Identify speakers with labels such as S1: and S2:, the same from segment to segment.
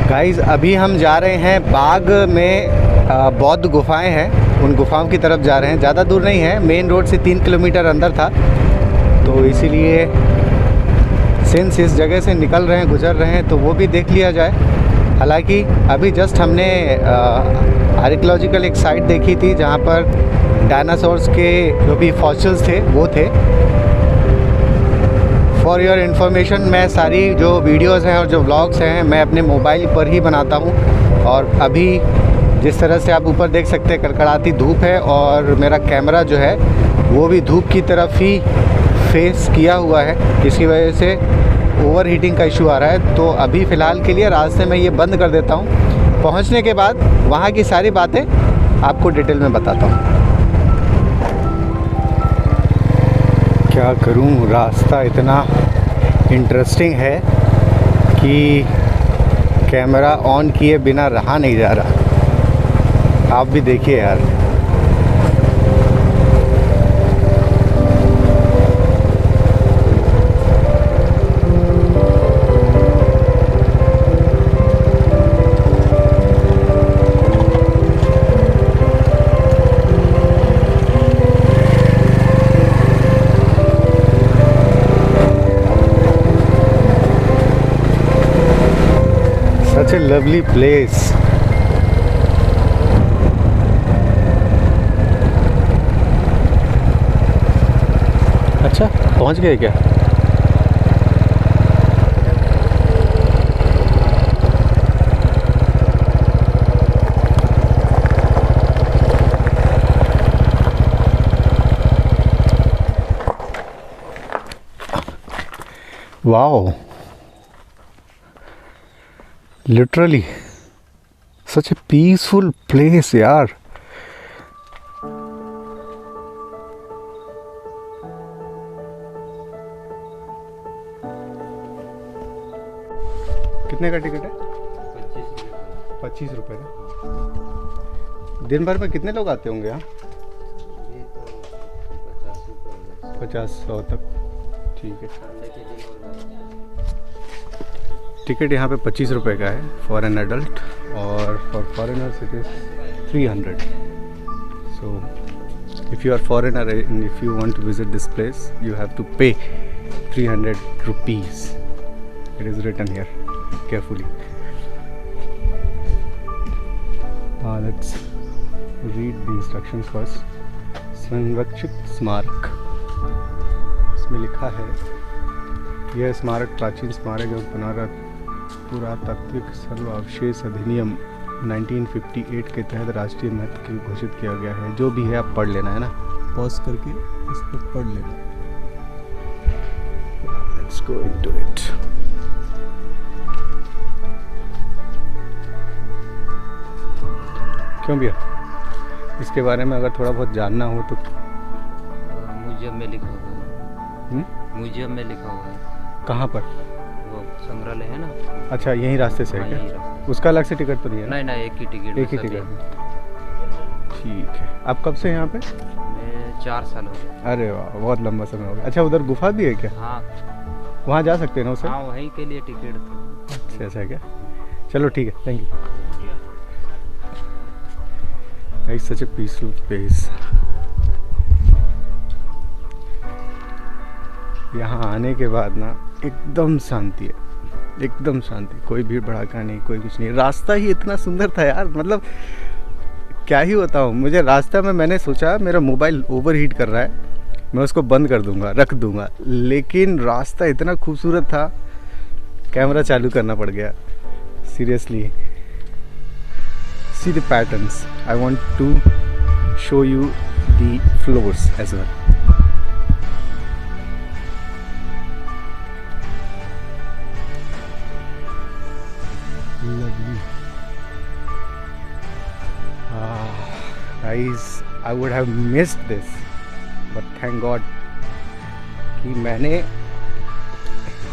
S1: Guys अभी हम जा रहे हैं बाग में, बौद्ध गुफाएं हैं, उन गुफाओं की तरफ जा रहे हैं। ज़्यादा दूर नहीं है, मेन रोड से 3 किलोमीटर अंदर था, तो इसीलिए सिंस इस जगह से निकल रहे हैं, गुजर रहे हैं, तो वो भी देख लिया जाए। हालांकि अभी जस्ट हमने आर्कियोलॉजिकल एक साइट देखी थी जहाँ पर डायनासोर्स के जो भी फॉसिल्स थे वो थे। फॉर योर इन्फॉर्मेशन, मैं सारी जो वीडियोज़ हैं और जो व्लॉग्स हैं मैं अपने मोबाइल पर ही बनाता हूँ। और अभी जिस तरह से आप ऊपर देख सकते हैं कड़कड़ाती धूप है, और मेरा कैमरा जो है वो भी धूप की तरफ ही फेस किया हुआ है, जिसकी वजह से ओवर हीटिंग का इशू आ रहा है। तो अभी फ़िलहाल के लिए रास्ते में ये बंद कर देता हूँ। पहुँचने के बाद वहाँ की सारी बातें आपको डिटेल में बताता हूँ। क्या करूं, रास्ता इतना इंटरेस्टिंग है कि कैमरा ऑन किए बिना रहा नहीं जा रहा। आप भी देखिए यार। Such a lovely place. अच्छा, पहुंच गए क्या? वाओ, लिटरली सच ए पीसफुल प्लेस यार। कितने का टिकट है? 25 रुपये का। दिन भर में कितने लोग आते होंगे यहाँ? 50-100 तक। ठीक है। टिकट यहाँ पे 25 रुपये का है फॉर एन एडल्ट, और for foreigners it is 300। So if you are foreigner and if you want to visit this place you have to pay 300 rupees. It is written here carefully. Let's read the instructions first. संरक्षित स्मारक, इसमें लिखा है यह स्मारक प्राचीन स्मारक और पुरातात्विक सर्व अवशेष अधिनियम 1958 के तहत राष्ट्रीय महत्व के घोषित किया गया है। जो भी है आप पढ़ लेना है ना, पॉज करके इस पर पढ़ लेना। Let's go into it. क्यों भैया, इसके बारे में अगर थोड़ा बहुत जानना हो तो?
S2: म्यूजियम में लिखा हुआ है। म्यूजियम में लिखा हुआ है।
S1: कहाँ पर?
S2: वो संग्रहालय है ना।
S1: अच्छा, यहीं रास्ते से है क्या? उसका अलग से टिकट तो नहीं है?
S2: नहीं नहीं, एक ही टिकट।
S1: एक ही टिकट। ठीक है। आप कब से यहाँ पे?
S2: मैं 4 साल हो गए।
S1: अरे वाह, बहुत लंबा समय हो गया। अच्छा, उधर गुफा भी है क्या?
S2: हाँ,
S1: वहाँ जा सकते हैं ना उसे?
S2: हाँ, वहीं के लिए टिकट था।
S1: अच्छा ऐसा है क्या? चलो ठीक है, thank you. It's such a peaceful place. यहाँ आने के बाद ना एकदम शांति है, एकदम शांति। कोई भीड़ भड़ाका नहीं, कोई कुछ नहीं। रास्ता ही इतना सुंदर था यार, मतलब क्या ही बताऊँ। मुझे रास्ता में मैंने सोचा मेरा मोबाइल ओवर हीट कर रहा है, मैं उसको बंद कर दूंगा, रख दूंगा, लेकिन रास्ता इतना खूबसूरत था कैमरा चालू करना पड़ गया। Seriously, see the patterns. I want to show you the floors as well. Lovely. Guys, I would have missed this, but thank God कि मैंने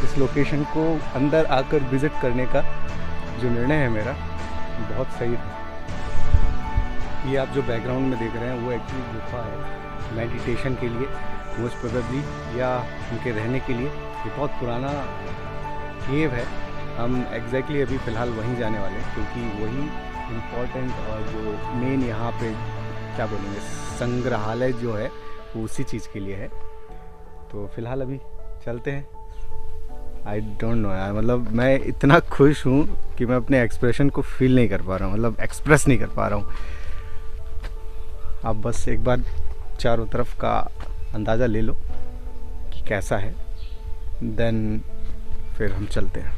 S1: इस लोकेशन को अंदर आकर विजिट करने का जो निर्णय है मेरा, बहुत सही था। ये आप जो बैकग्राउंड में देख रहे हैं वो एक्चुअली गुफा है मेडिटेशन के लिए मोस्ट प्रोबेबली, या उनके रहने के लिए। ये बहुत पुराना केव है हम एग्जैक्टली अभी फ़िलहाल वहीं जाने वाले हैं, क्योंकि वही इम्पोर्टेंट और जो मेन यहाँ पे क्या बोलेंगे संग्रहालय जो है वो उसी चीज़ के लिए है। तो फ़िलहाल अभी चलते हैं। आई डोंट नो यार, मतलब मैं इतना खुश हूँ कि मैं अपने एक्सप्रेशन को फील नहीं कर पा रहा हूँ, मतलब एक्सप्रेस नहीं कर पा रहा हूँ। आप बस एक बार चारों तरफ का अंदाज़ा ले लो कि कैसा है, देन फिर हम चलते हैं।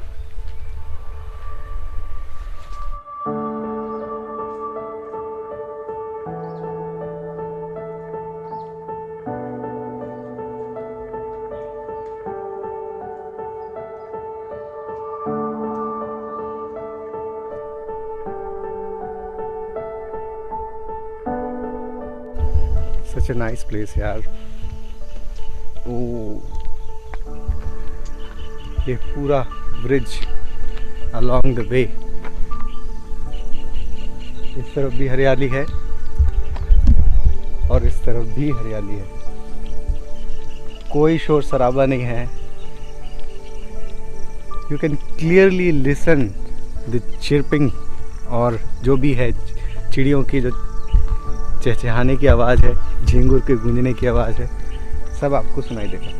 S1: सच ए नाइस प्लेस यार। ओ, ये पूरा ब्रिज अलोंग द वे, इस तरफ भी हरियाली है और इस तरफ भी हरियाली है, कोई शोर शराबा नहीं है। You can clearly listen the chirping, और जो भी है चिड़ियों की जो चहचहाने की आवाज़ है, झींगुर के गूंजने की आवाज़ है, सब आपको सुनाई देगा।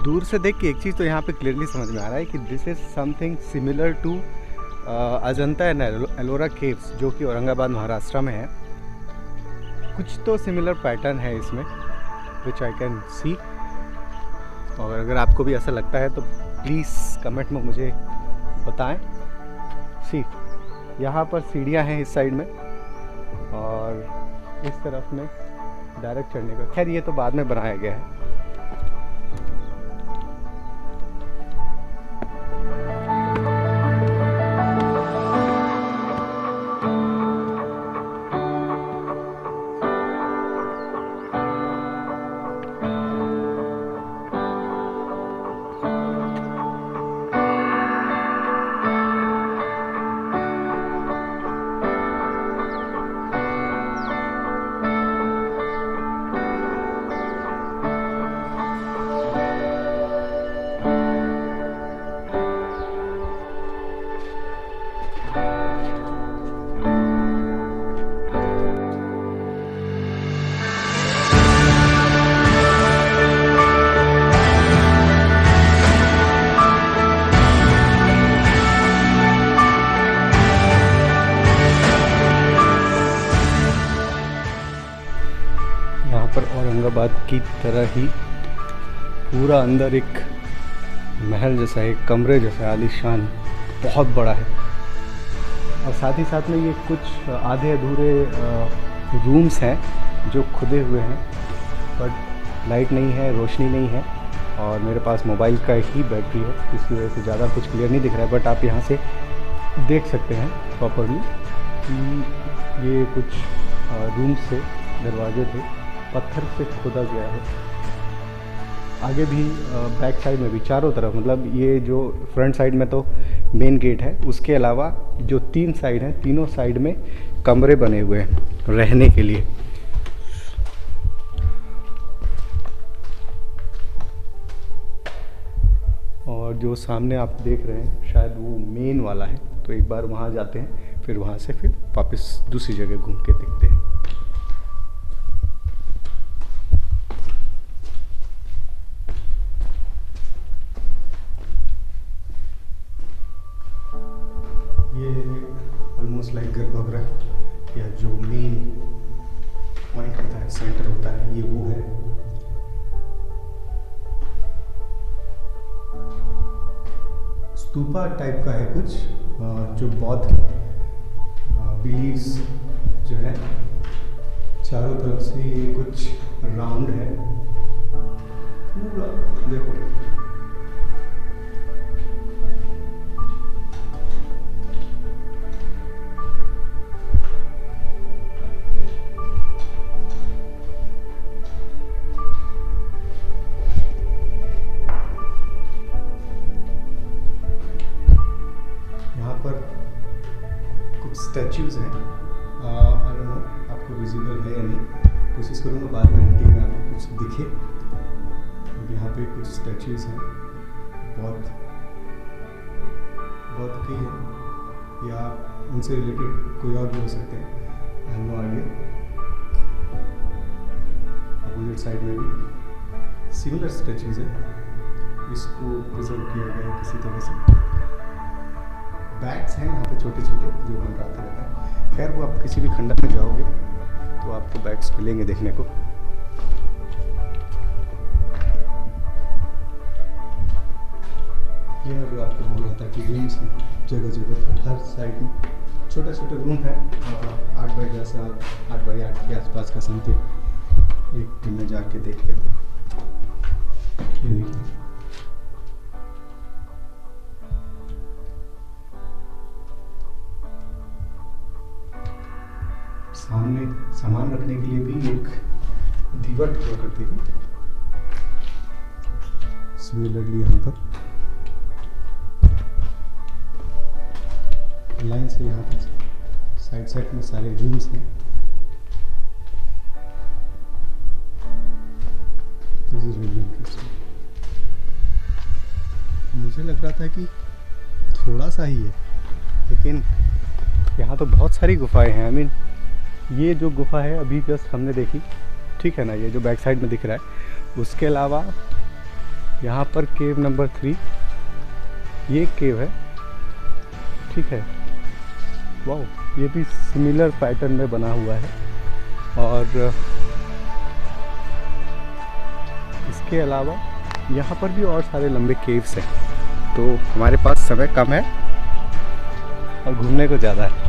S1: दूर से देख के एक चीज़ तो यहाँ पे क्लियरली समझ में आ रहा है कि this is something similar to Ajanta and Ellora caves, जो कि औरंगाबाद महाराष्ट्र में है। कुछ तो सिमिलर पैटर्न है इसमें, विच आई कैन सी। और अगर आपको भी ऐसा लगता है तो प्लीज़ कमेंट में मुझे बताएं। सी, यहाँ पर सीढ़ियाँ हैं इस साइड में और इस तरफ में डायरेक्ट चढ़ने का। खैर ये तो बाद में बनाया गया है। पर औरंगाबाद की तरह ही पूरा अंदर एक महल जैसा है, एक कमरे जैसा है, आलीशान, बहुत बड़ा है। और साथ ही साथ में ये कुछ आधे अधूरे रूम्स हैं जो खुदे हुए हैं, बट लाइट नहीं है, रोशनी नहीं है, और मेरे पास मोबाइल का ही बैटरी है, इसकी वजह से ज़्यादा कुछ क्लियर नहीं दिख रहा है। बट आप यहाँ से देख सकते हैं प्रॉपरली कि ये कुछ रूम्स से दरवाजे थे, पत्थर से खोदा गया है। आगे भी बैक साइड में भी चारों तरफ, मतलब ये जो फ्रंट साइड में तो मेन गेट है, उसके अलावा जो 3 साइड हैं, तीनों साइड में कमरे बने हुए हैं रहने के लिए। और जो सामने आप देख रहे हैं शायद वो मेन वाला है, तो एक बार वहाँ जाते हैं, फिर वहाँ से फिर वापस दूसरी जगह घूम के देखते हैं। ऑलमोस्ट लाइक गर्भगृह, या जो मेन पॉइंट होता है, सेंटर होता है, ये वो है। स्तूपा टाइप का है कुछ, जो बौद्ध बिलीव्स जो है, चारों तरफ से ये कुछ राउंड है पूरा, देखो। स्टैच्यूज हैं, आई डोंट नो आपको विजिबल है या नहीं, कोशिश करूँगा बाद में एडिटिंग में आपको कुछ दिखे। यहाँ पे कुछ स्टैचूज हैं, बहुत कई हैं, या उनसे रिलेटेड कोई और भी हो सकते हैं, I have no idea. Opposite side में भी सिमिलर स्टैचूज है, इसको प्रिजर्व किया गया है किसी तरह से। बैग्स हैं यहाँ पे छोटे छोटे जो मंडराते रहता है। खैर वो आप किसी भी खंडर में जाओगे तो आपको बैग्स मिलेंगे देखने को। ये मैं जो आपको बोल रहा था कि रूम्स हैं जगह जगह पर, हर साइड में छोटा छोटा रूम है। 8 बाई 10 8 बाई 8 के आसपास का समथिंग एक दिन में जाके देख लेते हैं। ये देखिए सामने सामान रखने के लिए भी एक दीवार हुआ करती थी। सिमिलरली यहाँ पर लाइन से यहाँ पर साइड में सारे रूम्स हैं। This is really interesting. मुझे लग रहा था कि थोड़ा सा ही है, लेकिन यहाँ तो बहुत सारी गुफाएं हैं। आई मीन ये जो गुफा है अभी जस्ट हमने देखी, ठीक है ना, ये जो बैक साइड में दिख रहा है, उसके अलावा यहाँ पर केव नंबर 3, ये केव है, ठीक है। वाओ, ये भी सिमिलर पैटर्न में बना हुआ है। और इसके अलावा यहाँ पर भी और सारे लंबे केव्स हैं। तो हमारे पास समय कम है और घूमने को ज़्यादा है।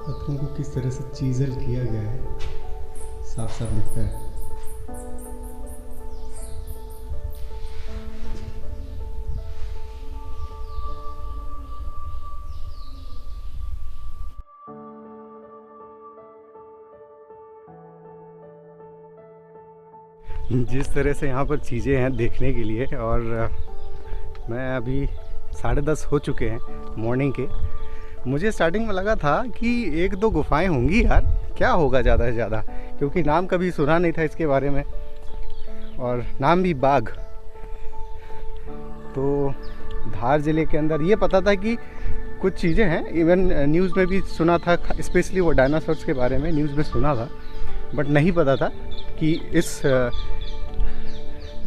S1: पत्थरों को किस तरह से चीजल किया गया है, साफ साफ दिखता है। जिस तरह से यहाँ पर चीज़ें हैं देखने के लिए, और मैं अभी 10:30 हो चुके हैं मॉर्निंग के। मुझे स्टार्टिंग में लगा था कि 1-2 गुफाएं होंगी यार, क्या होगा ज़्यादा से ज़्यादा, क्योंकि नाम कभी सुना नहीं था इसके बारे में, और नाम भी बाघ। तो धार ज़िले के अंदर ये पता था कि कुछ चीज़ें हैं, इवन न्यूज़ में भी सुना था, स्पेशली वो डायनासोर्स के बारे में न्यूज़ में सुना था, बट नहीं पता था कि इस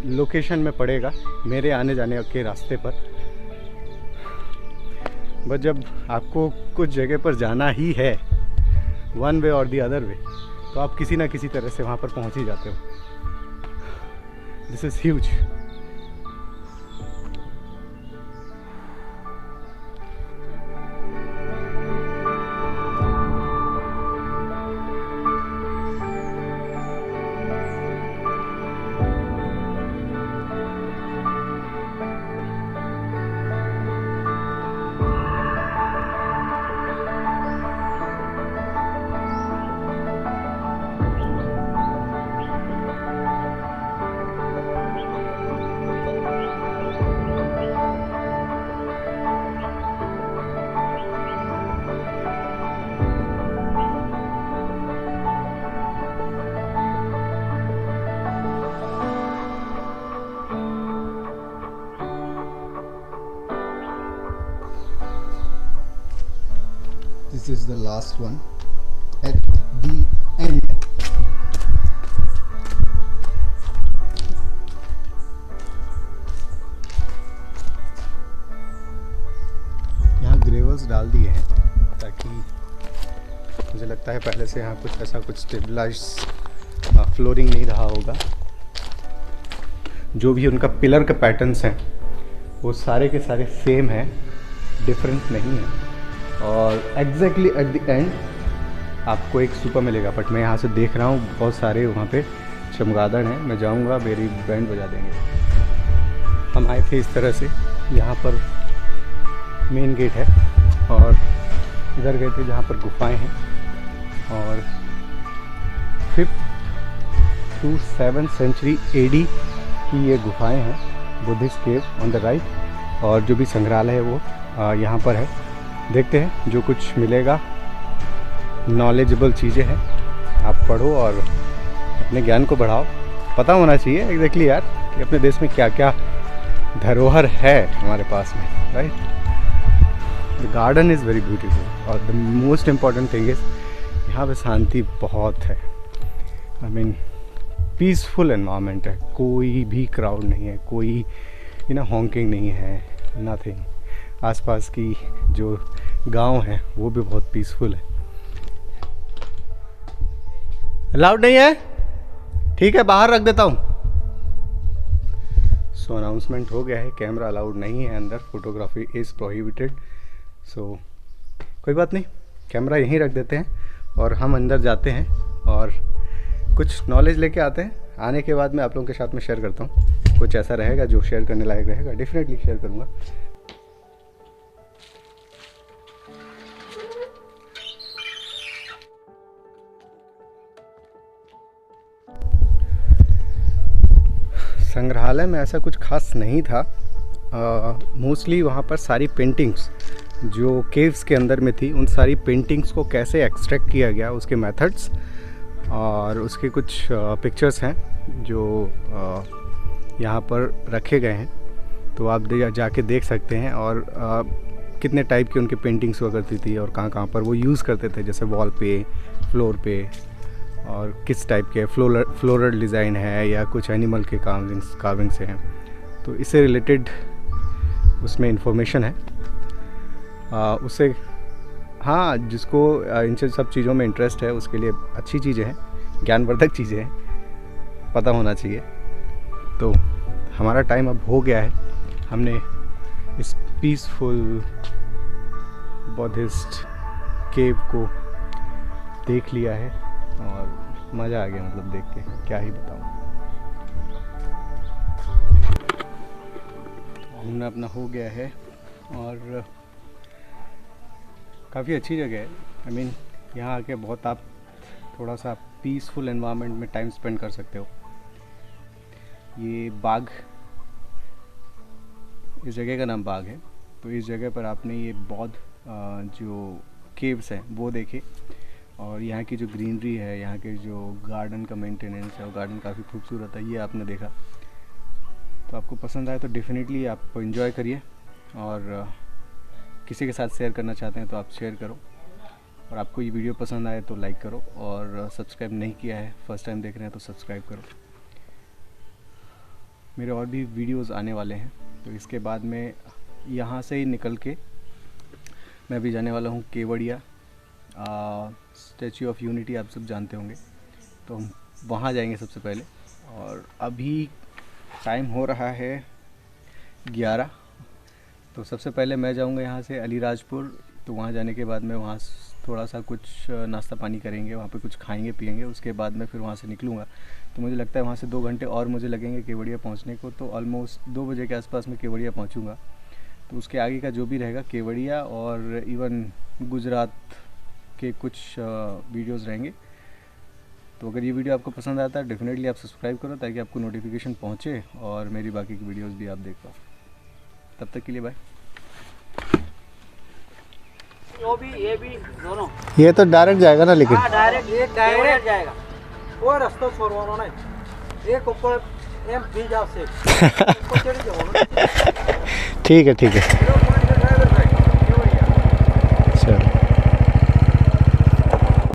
S1: लोकेशन में पड़ेगा मेरे आने जाने के रास्ते पर। बट जब आपको कुछ जगह पर जाना ही है, वन वे और दी अदर वे, तो आप किसी ना किसी तरह से वहाँ पर पहुँच ही जाते हो। This is huge. This is the last one at the end. यहाँ ग्रेवल्स डाल दिए हैं ताकि, मुझे लगता है पहले से यहाँ कुछ ऐसा कुछ स्टेबलाइज फ्लोरिंग नहीं रहा होगा। जो भी उनका पिलर के पैटर्न्स हैं वो सारे के सारे सेम हैं, डिफरेंट नहीं है। और एग्जैक्टली एट द एंड आपको एक सुपर मिलेगा, बट मैं यहाँ से देख रहा हूँ बहुत सारे वहाँ पे चमगादड़ हैं। मैं जाऊँगा, मेरी बैंड बजा देंगे। हम आए थे इस तरह से, यहाँ पर मेन गेट है और इधर गए थे जहाँ पर गुफाएं हैं और 5th to 7th century AD की ये गुफाएं हैं, Buddhist cave on the right. और जो भी संग्रहालय है वो यहाँ पर है। देखते हैं जो कुछ मिलेगा, नॉलेजेबल चीज़ें हैं, आप पढ़ो और अपने ज्ञान को बढ़ाओ। पता होना चाहिए एग्जैक्टली यार कि अपने देश में क्या क्या धरोहर है हमारे पास में, right. The garden is very beautiful और the most important thing is यहाँ पे शांति बहुत है। आई मीन पीसफुल एनवायरनमेंट है, कोई भी क्राउड नहीं है, कोई हॉन्किंग नहीं है, नथिंग। आसपास की जो गांव है वो भी बहुत पीसफुल है। अलाउड नहीं है, ठीक है बाहर रख देता हूँ। सो अनाउंसमेंट हो गया है, कैमरा अलाउड नहीं है अंदर, फोटोग्राफी इज़ प्रोहिबिटेड। सो कोई बात नहीं, कैमरा यहीं रख देते हैं और हम अंदर जाते हैं और कुछ नॉलेज लेके आते हैं। आने के बाद मैं आप लोगों के साथ में शेयर करता हूँ, कुछ ऐसा रहेगा जो शेयर करने लायक रहेगा, डेफिनेटली शेयर करूँगा। संग्रहालय में ऐसा कुछ खास नहीं था। मोस्टली वहाँ पर सारी पेंटिंग्स जो केव्स के अंदर में थी, उन सारी पेंटिंग्स को कैसे एक्सट्रैक्ट किया गया, उसके मेथड्स और उसके कुछ पिक्चर्स हैं जो यहाँ पर रखे गए हैं। तो आप जाके देख सकते हैं और कितने टाइप की उनकी पेंटिंग्स हुआ करती थी और कहाँ कहाँ पर वो यूज़ करते थे, जैसे वॉल पे, फ्लोर पे, और किस टाइप के फ्लोरल डिज़ाइन है या कुछ एनिमल के कार्विंग से हैं। तो इससे रिलेटेड उसमें इंफॉर्मेशन है। उससे हाँ, जिसको इन सब चीज़ों में इंटरेस्ट है उसके लिए अच्छी चीज़ें हैं, ज्ञानवर्धक चीज़ें हैं, पता होना चाहिए। तो हमारा टाइम अब हो गया है, हमने इस पीसफुल बुद्धिस्ट केव को देख लिया है और मज़ा आ गया, मतलब देख के क्या ही बताऊँ। घूमना अपना हो गया है और काफ़ी अच्छी जगह है। आई मीन यहाँ आके बहुत आप थोड़ा सा पीसफुल एनवायरनमेंट में टाइम स्पेंड कर सकते हो। ये बाग, इस जगह का नाम बाग है। तो इस जगह पर आपने ये बौद्ध जो केव्स हैं वो देखे और यहाँ की जो ग्रीनरी है, यहाँ के जो गार्डन का मेंटेनेंस है, वो गार्डन काफ़ी खूबसूरत है, ये आपने देखा। तो आपको पसंद आए तो डेफिनेटली आप एंजॉय करिए और किसी के साथ शेयर करना चाहते हैं तो आप शेयर करो। और आपको ये वीडियो पसंद आए तो लाइक करो और सब्सक्राइब नहीं किया है, फर्स्ट टाइम देख रहे हैं तो सब्सक्राइब करो। मेरे और भी वीडियोस आने वाले हैं। तो इसके बाद में यहाँ से ही निकल के मैं भी जाने वाला हूँ केवड़िया, स्टैचू ऑफ यूनिटी आप सब जानते होंगे, तो हम वहाँ जाएंगे सबसे पहले। और अभी टाइम हो रहा है 11। तो सबसे पहले मैं जाऊंगा यहाँ से अलीराजपुर। तो वहाँ जाने के बाद में वहाँ थोड़ा सा कुछ नाश्ता पानी करेंगे, वहाँ पे कुछ खाएंगे पिएंगे, उसके बाद मैं फिर वहाँ से निकलूँगा। तो मुझे लगता है वहाँ से 2 घंटे और मुझे लगेंगे केवड़िया पहुँचने को। तो ऑलमोस्ट 2 बजे के आसपास में केवड़िया पहुँचूँगा। तो उसके आगे का जो भी रहेगा केवड़िया और इवन गुजरात के कुछ वीडियोस रहेंगे। तो अगर ये वीडियो आपको पसंद आता है डेफिनेटली आप सब्सक्राइब करो ताकि आपको नोटिफिकेशन पहुँचे और मेरी बाकी की वीडियोस भी आप देख पाओ। तब तक के लिए बाय।
S3: ये भी दोनों
S1: ये तो डायरेक्ट जाएगा ना, लेकिन
S3: डायरेक्ट जाएगा, वो रास्ता छोड़वाना नहीं, एक ऊपर एम भी जा से
S1: ठीक है।